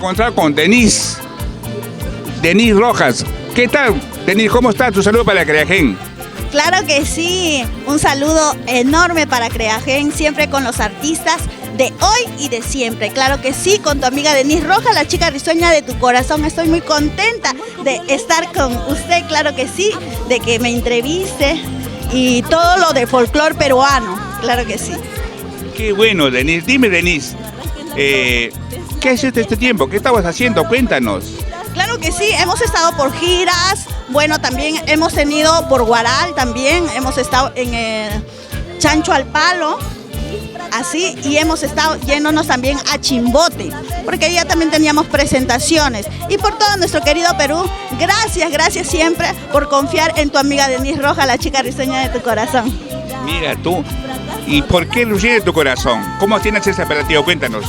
encontrado con Denise Rojas. ¿Qué tal, Denise? ¿Cómo estás? Tu saludo para Creagen. Claro que sí, un saludo enorme para Creagen, siempre con los artistas de hoy y de siempre. Claro que sí, con tu amiga Denise Rojas, la chica risueña de tu corazón. Estoy muy contenta de estar con usted, claro que sí, de que me entreviste y todo lo de folclore peruano, claro que sí. Qué bueno, Denise. Dime, Denise, ¿qué has hecho este tiempo? ¿Qué estabas haciendo? Cuéntanos. Claro que sí, hemos estado por giras, bueno, también hemos tenido por Guaral, también hemos estado en el Chancho al Palo, así, y hemos estado yéndonos también a Chimbote, porque ya también teníamos presentaciones. Y por todo nuestro querido Perú, gracias siempre por confiar en tu amiga Denise Rojas, la chica risueña de tu corazón. Mira tú, ¿y por qué risueña de tu corazón? ¿Cómo tienes ese apelativo? Cuéntanos.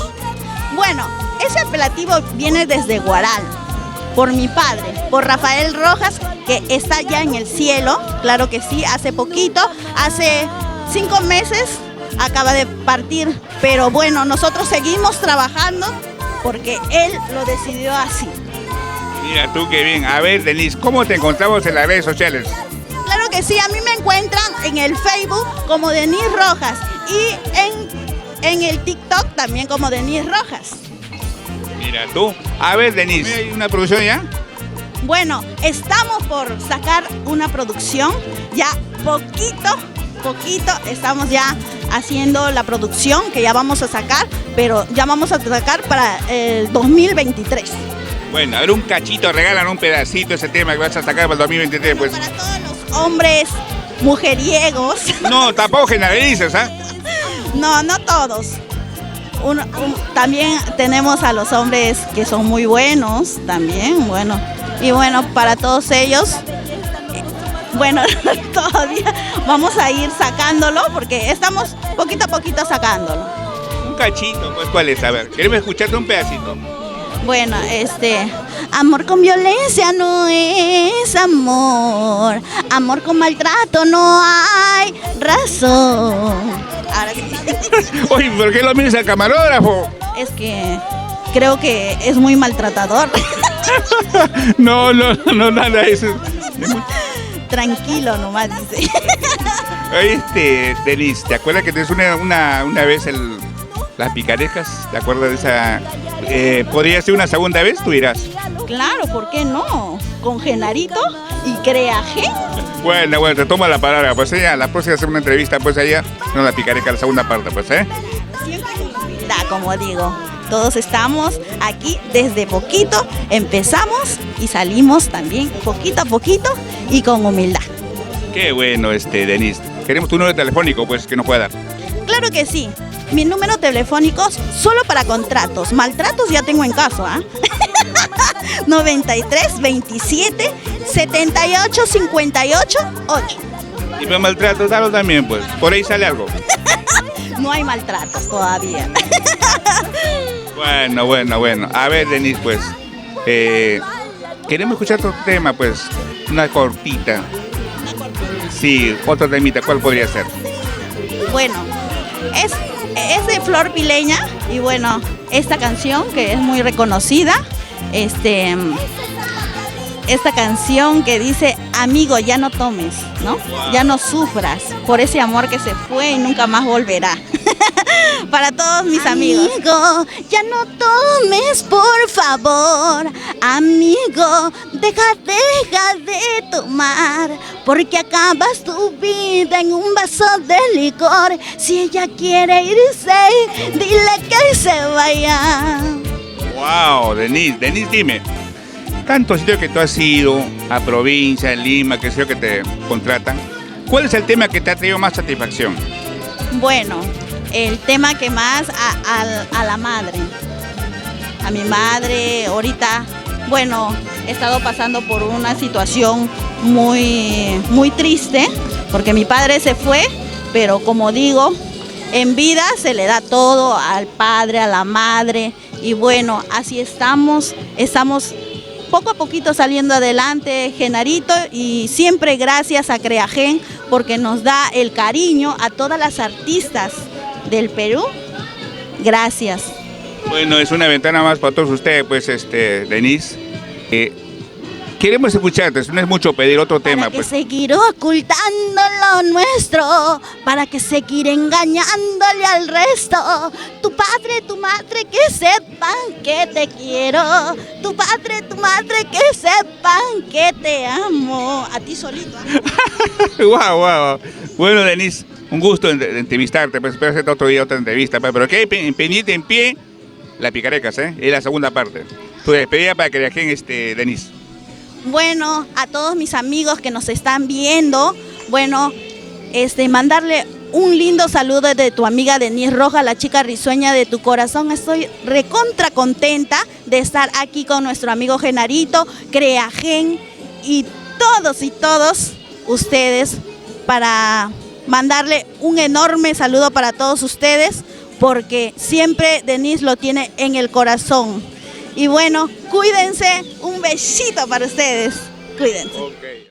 Bueno, ese apelativo viene desde Guaral, por mi padre, por Rafael Rojas, que está ya en el cielo, claro que sí, hace poquito, hace 5 meses acaba de partir, pero bueno, nosotros seguimos trabajando porque él lo decidió así. Mira tú, qué bien. A ver, Denise, ¿cómo te encontramos en las redes sociales? Claro que sí, a mí me encuentran en el Facebook como Denise Rojas y en el TikTok también como Denise Rojas. Mira tú. A ver, Denise, ¿hay una producción ya? Bueno, estamos por sacar una producción, ya poquito, estamos ya haciendo la producción que ya vamos a sacar, pero ya vamos a sacar para el 2023. Bueno, a ver un cachito, regalan un pedacito ese tema que vas a sacar para el 2023, pues. Para todos los hombres mujeriegos. No, tampoco generalices, ¿ah? No todos. También tenemos a los hombres que son muy buenos, también, bueno. Y bueno, para todos ellos, bueno, todavía vamos a ir sacándolo porque estamos poquito a poquito sacándolo. Un cachito, pues, ¿cuál es? A ver, queremos escucharte un pedacito. Bueno, amor con violencia no es amor, amor con maltrato no hay razón. Ahora sí. Oye, ¿por qué lo miras al camarógrafo? Es que creo que es muy maltratador. No, nada, eso. Tranquilo nomás, dice. Oye, Denise, ¿te acuerdas que tienes una vez las picarejas? ¿Te acuerdas de esa? ¿Podría ser una segunda vez? Tú dirás. Claro, ¿por qué no? Con Genarito y Creagen. Bueno, te tomo la palabra, pues ella, la próxima hacer una entrevista, pues allá, no la picareja, la segunda parte, pues, Siempre con humildad, como digo. Todos estamos aquí desde poquito, empezamos y salimos también poquito a poquito y con humildad. Qué bueno, Denise. Queremos tu número telefónico, pues, que nos pueda dar. Claro que sí. Mi número telefónico solo para contratos. Maltratos ya tengo en caso, ¿ah? 93 27 78 58 8. Y para maltratos, dalo también, pues. Por ahí sale algo. No hay maltratos todavía. Bueno. A ver, Denise, pues. Queremos escuchar otro tema, pues. Una cortita. Sí, otro temita. ¿Cuál podría ser? Bueno, es de Flor Pileña y bueno, esta canción que es muy reconocida, esta canción que dice, amigo, ya no tomes, ¿no? Ya no sufras por ese amor que se fue y nunca más volverá. Para todos mis amigos. Amigo, ya no tomes, por favor. Amigo, deja de tomar, porque acabas tu vida en un vaso de licor. Si ella quiere irse, dile que se vaya. Wow, Denise, dime. Tantos sitios que tú has ido, a provincia, en Lima, que sé yo, que te contratan. ¿Cuál es el tema que te ha traído más satisfacción? Bueno, el tema que más a la madre, a mi madre, ahorita, bueno, he estado pasando por una situación muy triste, porque mi padre se fue, pero como digo, en vida se le da todo al padre, a la madre, y bueno, así estamos poco a poquito saliendo adelante, Genarito, y siempre gracias a Creagen, porque nos da el cariño a todas las artistas del Perú. Gracias. Bueno, es una ventana más para todos ustedes, pues, Denise. Queremos escucharte, no es mucho pedir otro tema. ¿Para qué Pues. seguir ocultando lo nuestro? ¿Para qué seguir engañándole al resto? Tu padre, tu madre, que sepan que te quiero. Tu padre, tu madre, que sepan que te amo. A ti solito. Wow. Bueno, Denise, un gusto entrevistarte, pues espero hacerte otro día otra entrevista, pues, pero que hay pendiente en pie la picarecas, es la segunda parte. Tu despedida para que viajen, Denise. Bueno, a todos mis amigos que nos están viendo, bueno, mandarle un lindo saludo de tu amiga Denise Rojas, la chica risueña de tu corazón. Estoy recontra contenta de estar aquí con nuestro amigo Genarito, Creagen y todos ustedes, para mandarle un enorme saludo para todos ustedes, porque siempre Denise lo tiene en el corazón. Y bueno, cuídense, un besito para ustedes, cuídense. Okay.